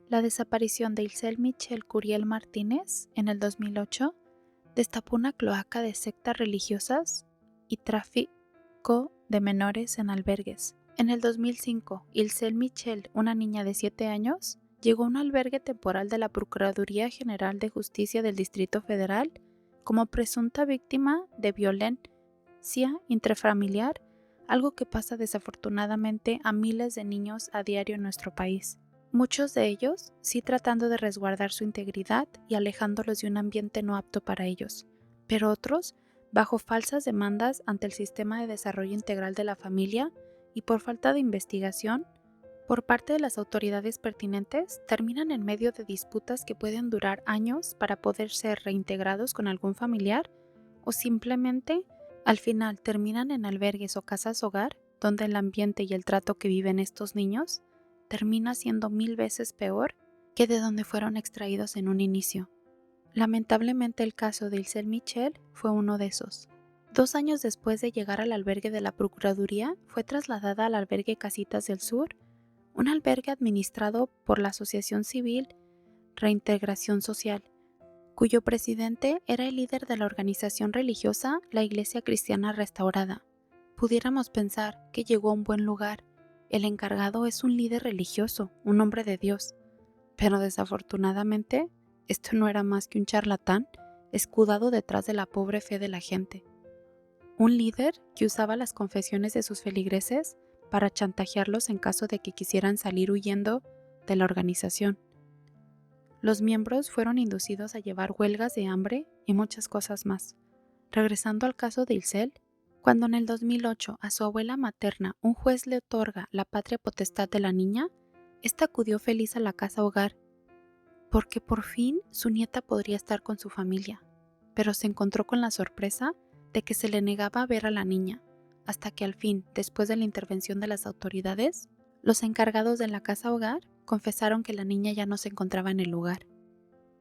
La desaparición de Ilse Michelle Curiel Martínez en el 2008 destapó una cloaca de sectas religiosas y tráfico de menores en albergues. En el 2005, Ilse Michelle, una niña de 7 años, llegó a un albergue temporal de la Procuraduría General de Justicia del Distrito Federal como presunta víctima de violencia intrafamiliar, algo que pasa desafortunadamente a miles de niños a diario en nuestro país. Muchos de ellos sí tratando de resguardar su integridad y alejándolos de un ambiente no apto para ellos, pero otros bajo falsas demandas ante el Sistema de Desarrollo Integral de la Familia y por falta de investigación por parte de las autoridades pertinentes, terminan en medio de disputas que pueden durar años para poder ser reintegrados con algún familiar o simplemente al final terminan en albergues o casas hogar donde el ambiente y el trato que viven estos niños termina siendo 1000 veces peor que de donde fueron extraídos en un inicio. Lamentablemente el caso de Ilse Michelle fue uno de esos. 2 años después de llegar al albergue de la Procuraduría, fue trasladada al albergue Casitas del Sur, un albergue administrado por la Asociación Civil Reintegración Social, cuyo presidente era el líder de la organización religiosa la Iglesia Cristiana Restaurada. Pudiéramos pensar que llegó a un buen lugar. El encargado es un líder religioso, un hombre de Dios, pero desafortunadamente esto no era más que un charlatán escudado detrás de la pobre fe de la gente. Un líder que usaba las confesiones de sus feligreses para chantajearlos en caso de que quisieran salir huyendo de la organización. Los miembros fueron inducidos a llevar huelgas de hambre y muchas cosas más. Regresando al caso de Ilse, cuando en el 2008 a su abuela materna un juez le otorga la patria potestad de la niña, ésta acudió feliz a la casa hogar porque por fin su nieta podría estar con su familia, pero se encontró con la sorpresa de que se le negaba ver a la niña, hasta que al fin, después de la intervención de las autoridades, los encargados de la casa hogar confesaron que la niña ya no se encontraba en el lugar.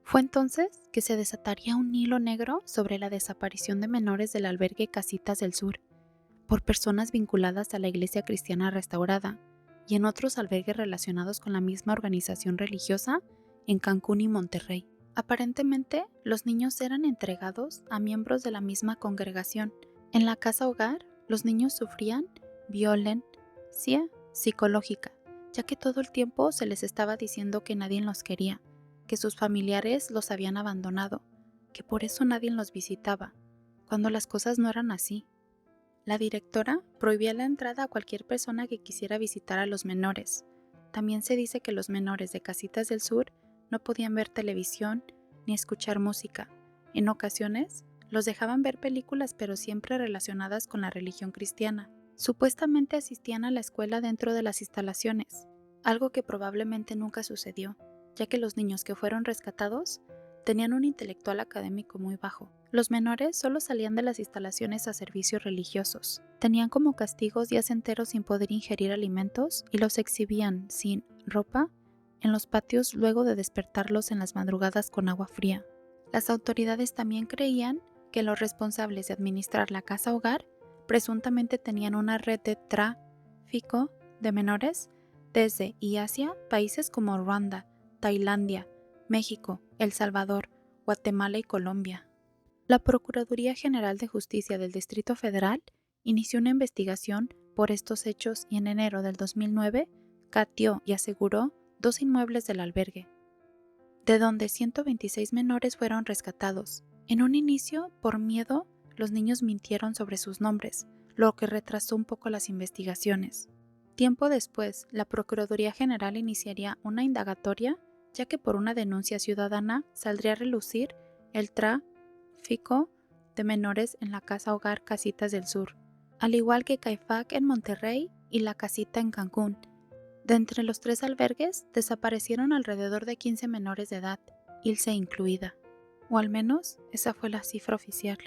Fue entonces que se desataría un hilo negro sobre la desaparición de menores del albergue Casitas del Sur, por personas vinculadas a la Iglesia Cristiana Restaurada y en otros albergues relacionados con la misma organización religiosa en Cancún y Monterrey. Aparentemente, los niños eran entregados a miembros de la misma congregación. En la casa hogar, los niños sufrían violencia psicológica, ya que todo el tiempo se les estaba diciendo que nadie los quería, que sus familiares los habían abandonado, que por eso nadie los visitaba, cuando las cosas no eran así. La directora prohibía la entrada a cualquier persona que quisiera visitar a los menores. También se dice que los menores de Casitas del Sur no podían ver televisión ni escuchar música. En ocasiones, los dejaban ver películas pero siempre relacionadas con la religión cristiana. Supuestamente asistían a la escuela dentro de las instalaciones, algo que probablemente nunca sucedió, ya que los niños que fueron rescatados tenían un intelectual académico muy bajo. Los menores solo salían de las instalaciones a servicios religiosos. Tenían como castigos días enteros sin poder ingerir alimentos y los exhibían sin ropa en los patios luego de despertarlos en las madrugadas con agua fría. Las autoridades también creían que los responsables de administrar la casa hogar presuntamente tenían una red de tráfico de menores desde y hacia países como Ruanda, Tailandia, México, El Salvador, Guatemala y Colombia. La Procuraduría General de Justicia del Distrito Federal inició una investigación por estos hechos y en enero del 2009 cateó y aseguró 2 inmuebles del albergue, de donde 126 menores fueron rescatados. En un inicio, por miedo, los niños mintieron sobre sus nombres, lo que retrasó un poco las investigaciones. Tiempo después, la Procuraduría General iniciaría una indagatoria, ya que por una denuncia ciudadana saldría a relucir el tráfico de menores en la casa hogar Casitas del Sur, al igual que CAIFAC en Monterrey y La Casita en Cancún. De entre los 3 albergues desaparecieron alrededor de 15 menores de edad, Ilse incluida, o al menos esa fue la cifra oficial.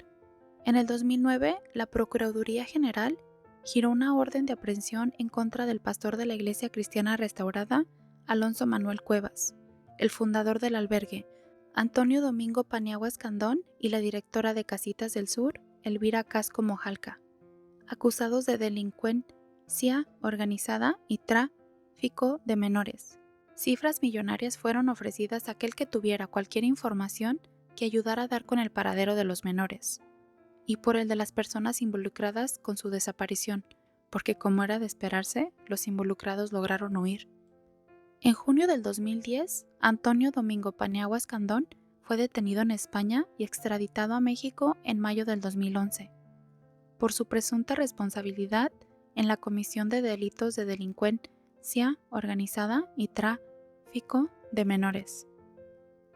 En el 2009, la Procuraduría General giró una orden de aprehensión en contra del pastor de la Iglesia Cristiana Restaurada, Alonso Manuel Cuevas, el fundador del albergue, Antonio Domingo Paniagua Escandón, y la directora de Casitas del Sur, Elvira Casco Mojalca, acusados de delincuencia organizada y tráfico de menores. Cifras millonarias fueron ofrecidas a aquel que tuviera cualquier información que ayudara a dar con el paradero de los menores, y por el de las personas involucradas con su desaparición, porque como era de esperarse, los involucrados lograron huir. En junio del 2010, Antonio Domingo Paniagua Escandón fue detenido en España y extraditado a México en mayo del 2011, por su presunta responsabilidad en la comisión de delitos de delincuencia organizada y tráfico de menores.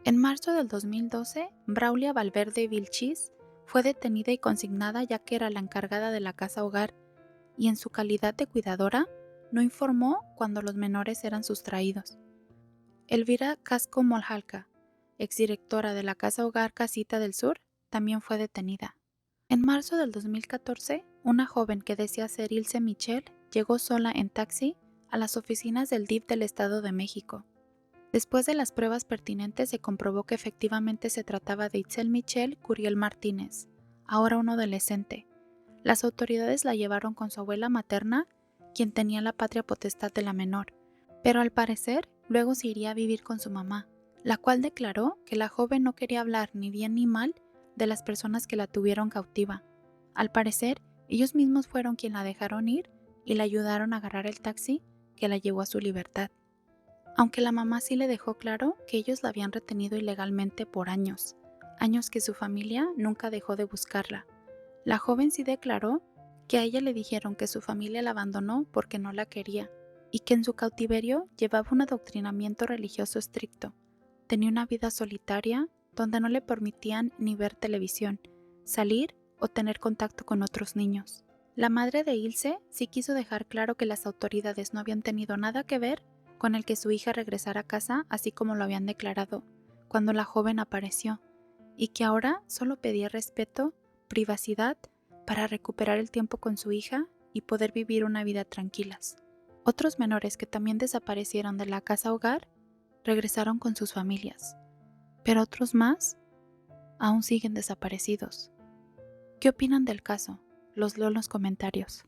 En marzo del 2012, Braulia Valverde Vilchis fue detenida y consignada ya que era la encargada de la casa hogar y en su calidad de cuidadora no informó cuando los menores eran sustraídos. Elvira Casco Moljalca, exdirectora de la casa hogar Casita del Sur, también fue detenida. En marzo del 2014, una joven que decía ser Ilse Michel llegó sola en taxi a las oficinas del DIF del Estado de México. Después de las pruebas pertinentes se comprobó que efectivamente se trataba de Itzel Michel Curiel Martínez, ahora un adolescente. Las autoridades la llevaron con su abuela materna, quien tenía la patria potestad de la menor, pero al parecer luego se iría a vivir con su mamá, la cual declaró que la joven no quería hablar ni bien ni mal de las personas que la tuvieron cautiva. Al parecer, ellos mismos fueron quienes la dejaron ir y la ayudaron a agarrar el taxi que la llevó a su libertad. Aunque la mamá sí le dejó claro que ellos la habían retenido ilegalmente por años que su familia nunca dejó de buscarla. La joven sí declaró que a ella le dijeron que su familia la abandonó porque no la quería y que en su cautiverio llevaba un adoctrinamiento religioso estricto. Tenía una vida solitaria donde no le permitían ni ver televisión, salir o tener contacto con otros niños. La madre de Ilse sí quiso dejar claro que las autoridades no habían tenido nada que ver con el que su hija regresara a casa así como lo habían declarado cuando la joven apareció, y que ahora solo pedía respeto, privacidad, para recuperar el tiempo con su hija y poder vivir una vida tranquilas. Otros menores que también desaparecieron de la casa hogar regresaron con sus familias, pero otros más aún siguen desaparecidos. ¿Qué opinan del caso? Los leo en los comentarios.